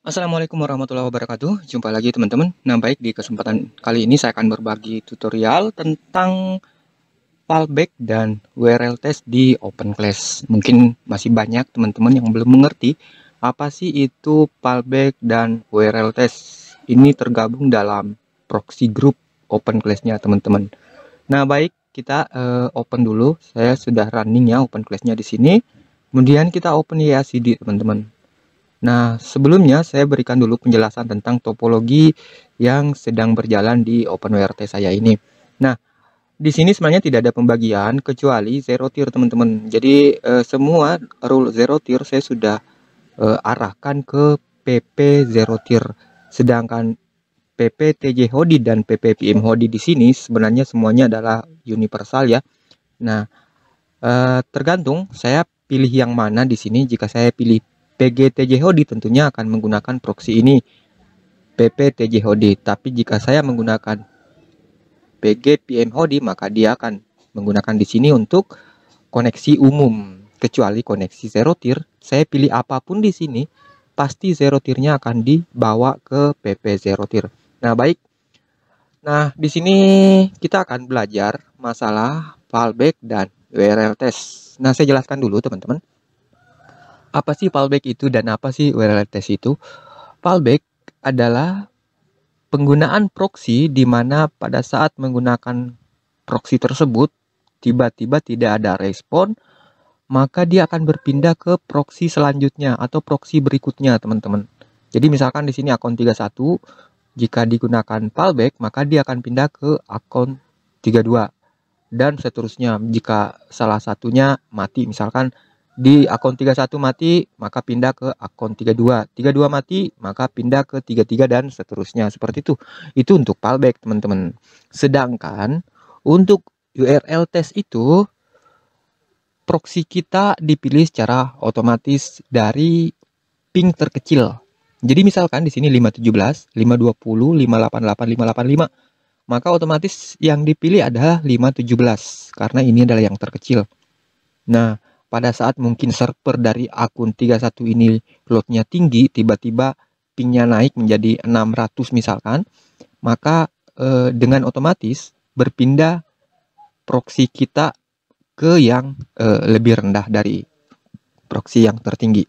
Assalamualaikum warahmatullahi wabarakatuh. Jumpa lagi teman-teman. Nah, baik, di kesempatan kali ini saya akan berbagi tutorial tentang fallback dan URL test di OpenClass. Mungkin masih banyak teman-teman yang belum mengerti apa sih itu fallback dan URL test. Ini tergabung dalam proxy group OpenClass-nya teman-teman. Nah, baik, kita open dulu. Saya sudah running ya OpenClass-nya di sini. Kemudian kita open YACD teman-teman. Nah, sebelumnya saya berikan dulu penjelasan tentang topologi yang sedang berjalan di OpenWRT saya ini. Nah, di sini sebenarnya tidak ada pembagian kecuali zero tier teman-teman. Jadi semua rule zero tier saya sudah arahkan ke PP zero tier. Sedangkan PP TJ Hodi dan PP PM Hodi di sini sebenarnya semuanya adalah universal ya. Nah, tergantung saya pilih yang mana di sini. Jika saya pilih PGTJ-HODI tentunya akan menggunakan proxy ini PPTJ-HODI. Tapi jika saya menggunakan PGPM-HODI maka dia akan menggunakan di sini untuk koneksi umum. Kecuali koneksi zero tier, saya pilih apapun di sini pasti zero tier-nya akan dibawa ke PP zero tier. Nah, baik. Nah, di sini kita akan belajar masalah fallback dan URL test. Nah, saya jelaskan dulu teman-teman. Apa sih fallback itu dan apa sih URL test itu? Fallback adalah penggunaan proxy di mana pada saat menggunakan proxy tersebut tiba-tiba tidak ada respon, maka dia akan berpindah ke proxy selanjutnya atau proxy berikutnya, teman-teman. Jadi misalkan di sini akun 31, jika digunakan fallback, maka dia akan pindah ke akun 32 dan seterusnya. Jika salah satunya mati, misalkan di akun 31 mati, maka pindah ke akun 32. 32 mati, maka pindah ke 33 dan seterusnya. Seperti itu. Itu untuk fallback, teman-teman. Sedangkan untuk URL test itu proxy kita dipilih secara otomatis dari ping terkecil. Jadi misalkan di sini 517, 520, 588, 585, maka otomatis yang dipilih adalah 517 karena ini adalah yang terkecil. Nah, pada saat mungkin server dari akun 31 ini loadnya tinggi, tiba-tiba pingnya naik menjadi 600 misalkan, maka dengan otomatis berpindah proxy kita ke yang lebih rendah dari proxy yang tertinggi.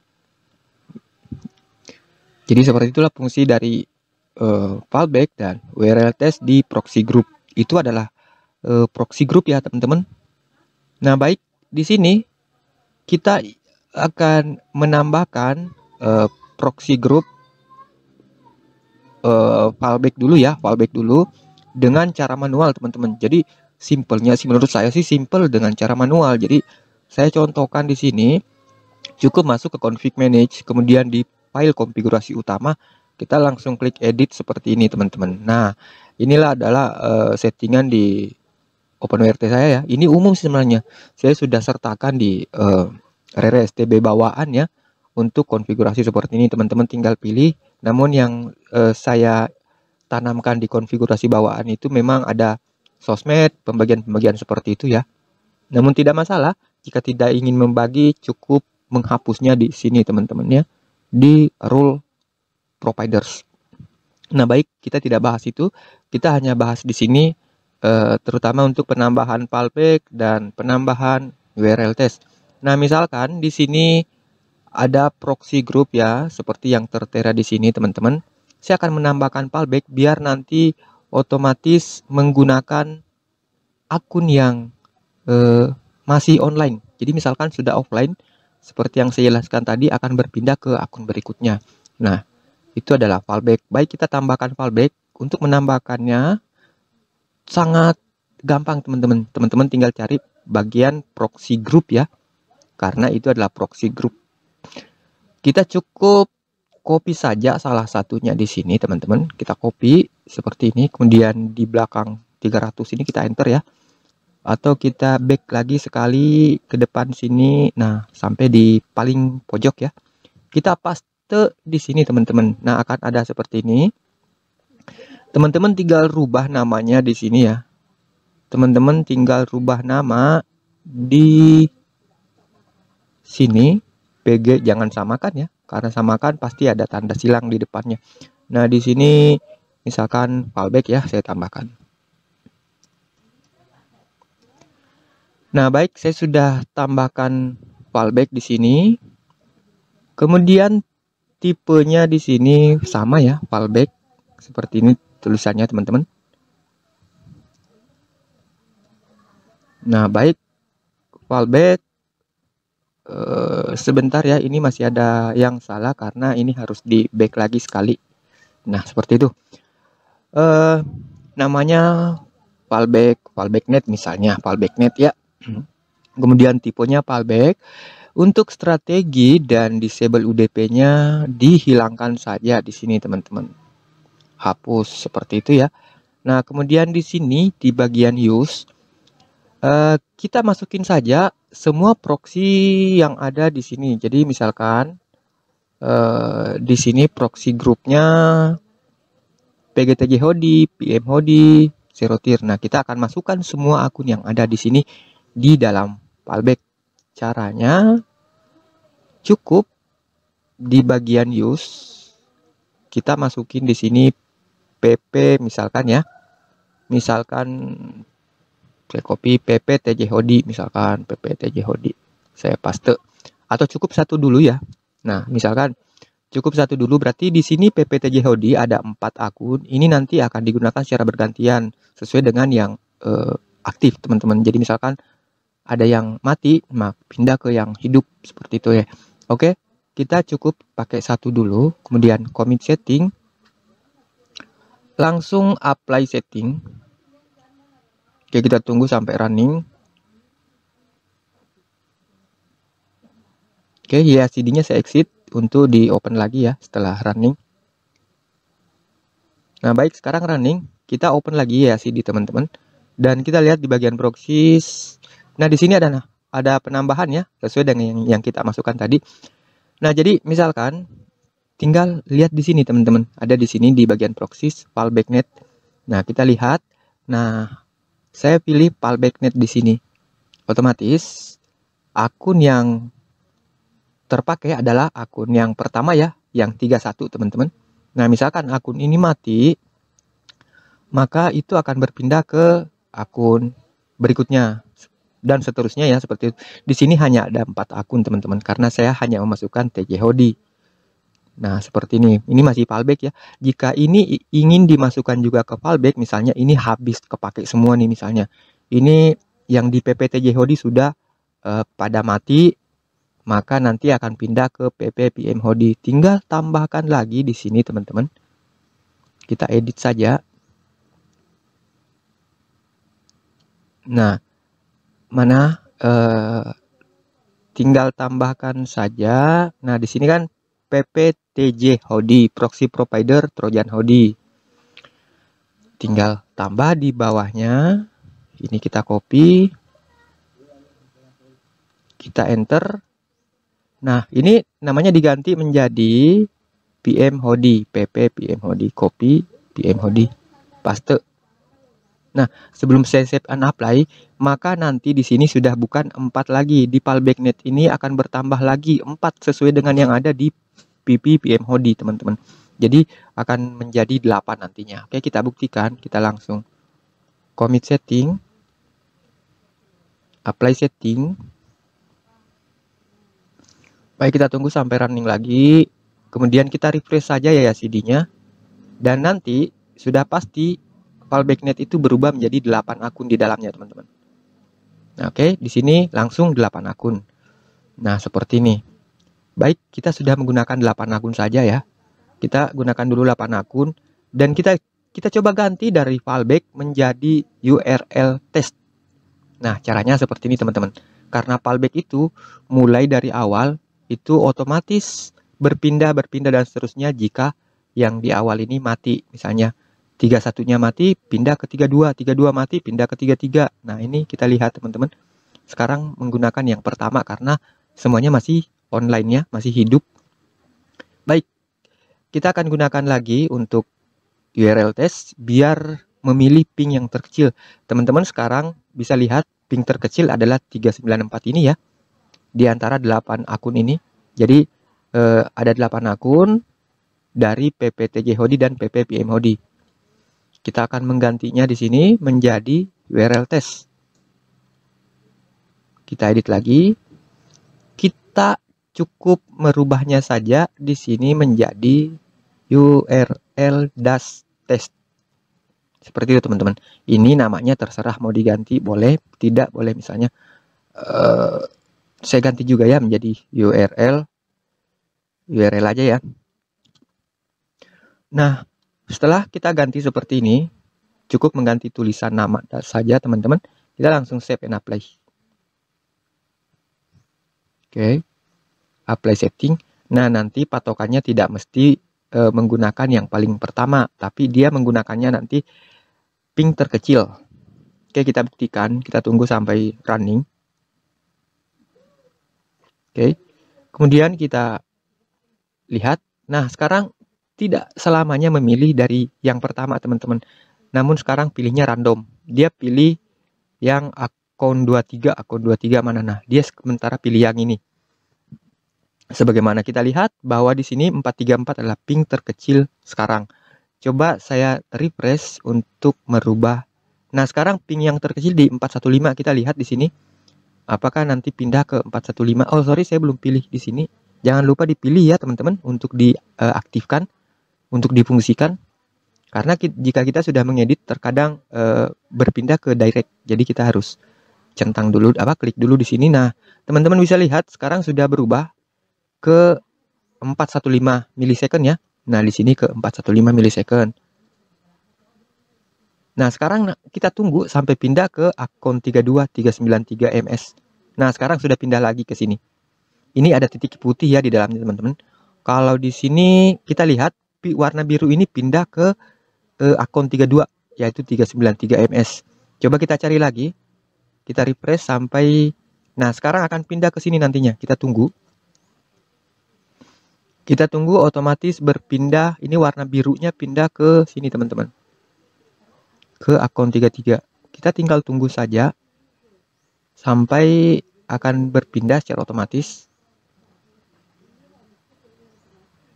Jadi seperti itulah fungsi dari fallback dan URL test di proxy group. Itu adalah proxy group ya teman-teman. Nah, baik, di sini kita akan menambahkan proxy group fallback dulu ya, fallback dulu dengan cara manual teman-teman. Jadi simpelnya sih menurut saya sih simple dengan cara manual. Jadi saya contohkan di sini cukup masuk ke config manage, kemudian di file konfigurasi utama kita langsung klik edit seperti ini teman-teman. Nah, inilah adalah settingan di OpenWRT saya ya. Ini umum sebenarnya. Saya sudah sertakan di RR STB bawaan ya. Untuk konfigurasi seperti ini teman-teman tinggal pilih. Namun yang saya tanamkan di konfigurasi bawaan itu memang ada sosmed, pembagian-pembagian seperti itu ya. Namun tidak masalah jika tidak ingin membagi, cukup menghapusnya di sini teman-teman ya. Di rule providers. Nah, baik, kita tidak bahas itu. Kita hanya bahas di sini terutama untuk penambahan fallback dan penambahan URL test. Nah, misalkan di sini ada proxy group ya, seperti yang tertera di sini teman-teman. Saya akan menambahkan fallback biar nanti otomatis menggunakan akun yang masih online. Jadi misalkan sudah offline, seperti yang saya jelaskan tadi akan berpindah ke akun berikutnya. Nah, itu adalah fallback. Baik, kita tambahkan fallback. Untuk menambahkannya sangat gampang teman-teman. Teman-teman tinggal cari bagian proxy group ya. Karena itu adalah proxy group. Kita cukup copy saja salah satunya di sini teman-teman. Kita copy seperti ini. Kemudian di belakang 300 ini kita enter ya. Atau kita back lagi sekali ke depan sini. Nah, sampai di paling pojok ya. Kita paste di sini teman-teman. Nah, akan ada seperti ini. Teman-teman tinggal rubah namanya di sini ya. Teman-teman tinggal rubah nama di sini. PG jangan samakan ya. karena sama kan pasti ada tanda silang di depannya. Nah, di sini misalkan fallback ya, saya tambahkan. Nah, baik, saya sudah tambahkan fallback di sini. Kemudian tipenya di sini sama ya, fallback. Seperti ini tulisannya, teman-teman. Nah, baik, fallback. Sebentar ya, ini masih ada yang salah karena ini harus di back lagi sekali. Nah, seperti itu. Namanya fallback net misalnya, fallback net ya. Kemudian tipenya fallback. Untuk strategi dan disable UDP-nya dihilangkan saja di sini, teman-teman. Hapus seperti itu ya. Nah, kemudian di sini di bagian use kita masukin saja semua proxy yang ada di sini. Jadi misalkan di sini proxy grupnya PGTJ Hodi, PM Hodi, Zerotier. Nah, kita akan masukkan semua akun yang ada di sini di dalam fallback. Caranya cukup di bagian use kita masukin di sini pp misalkan ya. Misalkan saya copy pp tj hodi misalkan pp tj hodi. Saya paste atau cukup satu dulu ya. Nah, misalkan cukup satu dulu berarti di sini PPTJ Hodi ada 4 akun. Ini nanti akan digunakan secara bergantian sesuai dengan yang aktif, teman-teman. Jadi misalkan ada yang mati, pindah ke yang hidup seperti itu ya. Oke, kita cukup pakai satu dulu, kemudian commit setting, langsung apply setting. Oke, kita tunggu sampai running. Oke, YACD-nya saya exit untuk di open lagi ya setelah running. Nah, baik, sekarang running, kita open lagi YACD, teman-teman. Dan kita lihat di bagian proxies. Nah, di sini ada penambahan ya, sesuai dengan yang kita masukkan tadi. Nah, jadi misalkan tinggal lihat di sini, teman-teman. Ada di sini di bagian proxies fallback net. Nah, kita lihat. Nah, saya pilih fallback net di sini. Otomatis akun yang terpakai adalah akun yang pertama ya, yang 31, teman-teman. Nah, misalkan akun ini mati, maka itu akan berpindah ke akun berikutnya dan seterusnya ya, seperti itu. Di sini hanya ada 4 akun, teman-teman, karena saya hanya memasukkan TJ Hodi. Nah, seperti ini. Ini masih fallback ya. Jika ini ingin dimasukkan juga ke fallback, misalnya ini habis kepake semua nih misalnya. Ini yang di PPTJ Hodi sudah pada mati, maka nanti akan pindah ke PP PM Hodi. Tinggal tambahkan lagi di sini, teman-teman. Kita edit saja. Nah, mana tinggal tambahkan saja. Nah, di sini kan PPTJ Hodi, proxy provider Trojan Hodi. Tinggal tambah di bawahnya. Ini kita copy. Kita enter. Nah, ini namanya diganti menjadi PM Hodi, PP PM Hodi, copy PM Hodi, paste. Nah, sebelum saya save and apply, maka nanti di sini sudah bukan 4 lagi. Di fallback net ini akan bertambah lagi 4 sesuai dengan yang ada di PP PM Hodi, teman-teman. Jadi akan menjadi 8 nantinya. Oke, kita buktikan. Kita langsung commit setting, apply setting. Baik, kita tunggu sampai running lagi. Kemudian kita refresh saja ya CD-nya. Dan nanti sudah pasti fallback net itu berubah menjadi 8 akun di dalamnya, teman-teman. Nah, oke, di sini langsung 8 akun. Nah, seperti ini. Baik, kita sudah menggunakan 8 akun saja ya. Kita gunakan dulu 8 akun dan kita coba ganti dari fallback menjadi URL test. Nah, caranya seperti ini, teman-teman. Karena fallback itu mulai dari awal itu otomatis berpindah dan seterusnya jika yang di awal ini mati. Misalnya 31-nya mati, pindah ke 32, 32 mati, pindah ke 33. Nah, ini kita lihat, teman-teman. Sekarang menggunakan yang pertama karena semuanya masih online ya, masih hidup. Baik, kita akan gunakan lagi untuk URL test biar memilih ping yang terkecil. Teman-teman sekarang bisa lihat ping terkecil adalah 394 ini ya, di antara 8 akun ini. Jadi ada 8 akun dari PPTJ Hodi dan PPPM Hodi. Kita akan menggantinya di sini menjadi URL test. Kita edit lagi. Kita cukup merubahnya saja di sini menjadi URL dash test. Seperti itu teman-teman. Ini namanya terserah mau diganti, boleh, tidak boleh. Misalnya saya ganti juga ya menjadi URL aja ya. Nah, setelah kita ganti seperti ini, cukup mengganti tulisan nama saja teman-teman. Kita langsung save and apply. Oke, apply setting. Nah, nanti patokannya tidak mesti menggunakan yang paling pertama, tapi dia menggunakannya nanti ping terkecil. Oke, kita buktikan, kita tunggu sampai running. Oke, kemudian kita lihat. Nah, sekarang tidak selamanya memilih dari yang pertama teman-teman. Namun sekarang pilihnya random. Dia pilih yang akun 23 mana. Nah, dia sementara pilih yang ini. Sebagaimana kita lihat bahwa di sini 434 adalah ping terkecil sekarang. Coba saya refresh untuk merubah. Nah, sekarang ping yang terkecil di 415 kita lihat di sini. Apakah nanti pindah ke 415? Oh, sorry, saya belum pilih di sini. Jangan lupa dipilih ya, teman-teman, untuk diaktifkan, untuk difungsikan. Karena jika kita sudah mengedit, terkadang berpindah ke direct. Jadi kita harus centang dulu, klik dulu di sini. Nah, teman-teman bisa lihat sekarang sudah berubah ke 415 milisecond ya. Nah, di sini ke 415 milisecond. Nah, sekarang kita tunggu sampai pindah ke akun 32393 ms. Nah, sekarang sudah pindah lagi ke sini. Ini ada titik putih ya di dalamnya, teman-teman. Kalau di sini kita lihat warna biru ini pindah ke akun 32 yaitu 393 ms. Coba kita cari lagi. Kita refresh sampai, nah sekarang akan pindah ke sini nantinya. Kita tunggu. Kita tunggu otomatis berpindah. Ini warna birunya pindah ke sini teman-teman. Ke akun 33. Kita tinggal tunggu saja sampai akan berpindah secara otomatis.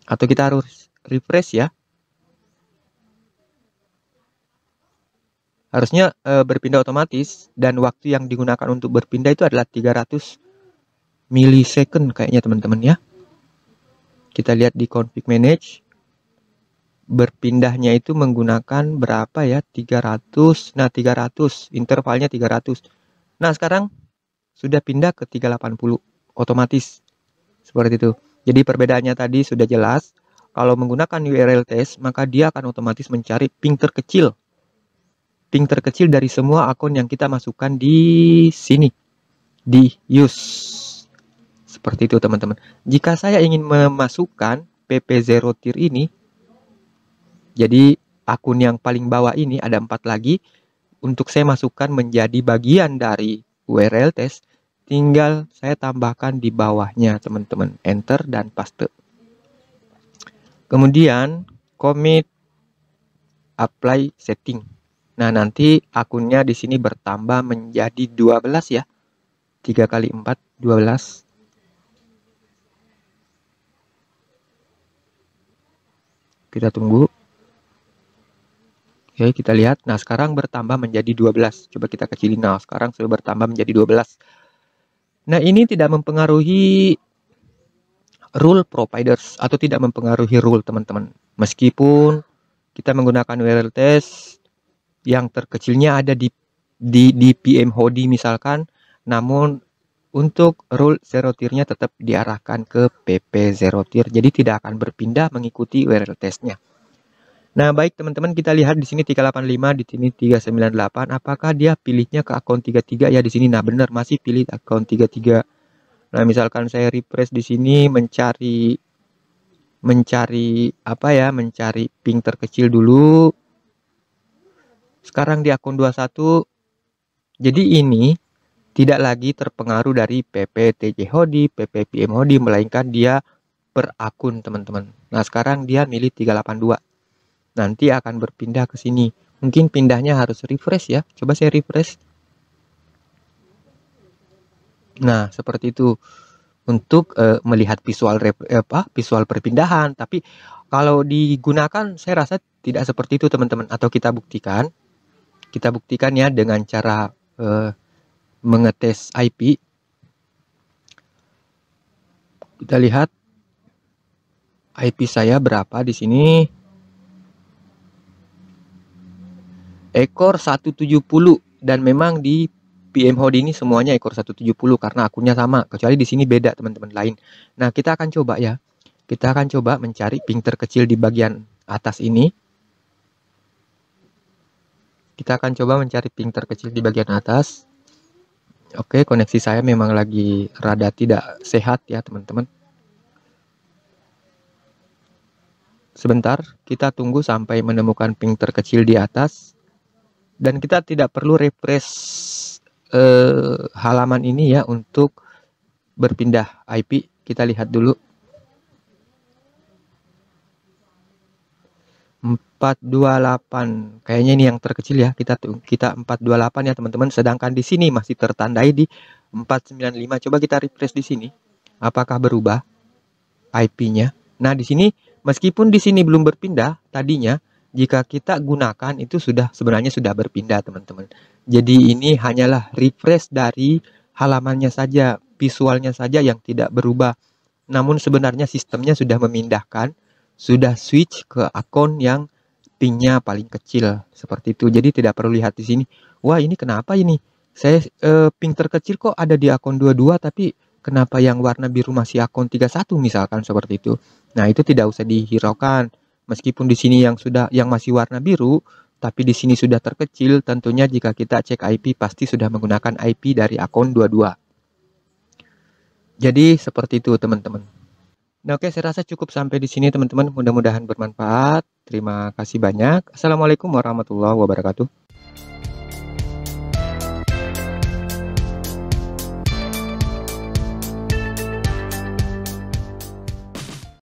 Atau kita harus refresh ya. Harusnya berpindah otomatis. Dan waktu yang digunakan untuk berpindah itu adalah 300 milisecond kayaknya teman-teman ya. Kita lihat di config manage. Berpindahnya itu menggunakan berapa ya? 300. Nah, 300. Intervalnya 300. Nah, sekarang sudah pindah ke 380. Otomatis. Seperti itu. Jadi perbedaannya tadi sudah jelas. Kalau menggunakan URL test, maka dia akan otomatis mencari ping terkecil. Ping terkecil dari semua akun yang kita masukkan di sini. Di use. Seperti itu teman-teman. Jika saya ingin memasukkan PP0 tier ini, jadi akun yang paling bawah ini ada 4 lagi. Untuk saya masukkan menjadi bagian dari URL test, tinggal saya tambahkan di bawahnya teman-teman. Enter dan paste. Kemudian commit apply setting. Nah, nanti akunnya di sini bertambah menjadi 12 ya. 3 kali 4, 12. Kita tunggu. Oke, kita lihat. Nah, sekarang bertambah menjadi 12. Coba kita kecilin. Nah, sekarang sudah bertambah menjadi 12. Nah, ini tidak mempengaruhi rule providers atau tidak mempengaruhi rule teman-teman. Meskipun kita menggunakan URL test yang terkecilnya ada di PM Hodi misalkan, namun untuk rule zero tier-nya tetap diarahkan ke PP zero tier. Jadi tidak akan berpindah mengikuti URL test-nya. Nah, baik teman-teman, kita lihat di sini 385, di sini 398. Apakah dia pilihnya ke akun 33 ya di sini? Nah, benar masih pilih akun 33. Nah, misalkan saya refresh di sini mencari apa ya? Mencari ping terkecil dulu. Sekarang di akun 21. Jadi ini tidak lagi terpengaruh dari PPTJ Hodi, PPPM Hodi, melainkan dia per akun teman-teman. Nah, sekarang dia milih 382. Nanti akan berpindah ke sini. Mungkin pindahnya harus refresh ya. Coba saya refresh. Nah, seperti itu. untuk melihat visual perpindahan. Tapi kalau digunakan saya rasa tidak seperti itu teman-teman. Atau kita buktikan ya dengan cara mengetes IP. Kita lihat IP saya berapa di sini. Ekor 170, dan memang di PMHOD ini semuanya ekor 170 karena akunnya sama, kecuali di sini beda teman-teman lain. Nah, kita akan coba ya. Kita akan coba mencari ping terkecil di bagian atas ini. Kita akan coba mencari ping terkecil di bagian atas. Oke, koneksi saya memang lagi rada tidak sehat ya teman-teman. Sebentar, kita tunggu sampai menemukan ping terkecil di atas. Dan kita tidak perlu refresh halaman ini ya untuk berpindah IP. Kita lihat dulu. 428. Kayaknya ini yang terkecil ya. Kita 428 ya teman-teman. Sedangkan di sini masih tertandai di 495. Coba kita refresh di sini. Apakah berubah IP-nya? Nah, di sini meskipun di sini belum berpindah tadinya, jika kita gunakan itu sebenarnya sudah berpindah teman-teman. Jadi ini hanyalah refresh dari halamannya saja, visualnya saja yang tidak berubah. Namun sebenarnya sistemnya sudah memindahkan, sudah switch ke akun yang pingnya paling kecil seperti itu. Jadi tidak perlu lihat di sini. Wah, ini kenapa ini? Saya ping terkecil kok ada di akun 22, tapi kenapa yang warna biru masih akun 31 misalkan seperti itu. Nah, itu tidak usah dihiraukan. Meskipun di sini yang masih warna biru, tapi di sini sudah terkecil, tentunya jika kita cek IP pasti sudah menggunakan IP dari akun 22. Jadi seperti itu teman-teman. Nah, oke, saya rasa cukup sampai di sini teman-teman. Mudah-mudahan bermanfaat. Terima kasih banyak. Assalamualaikum warahmatullahi wabarakatuh.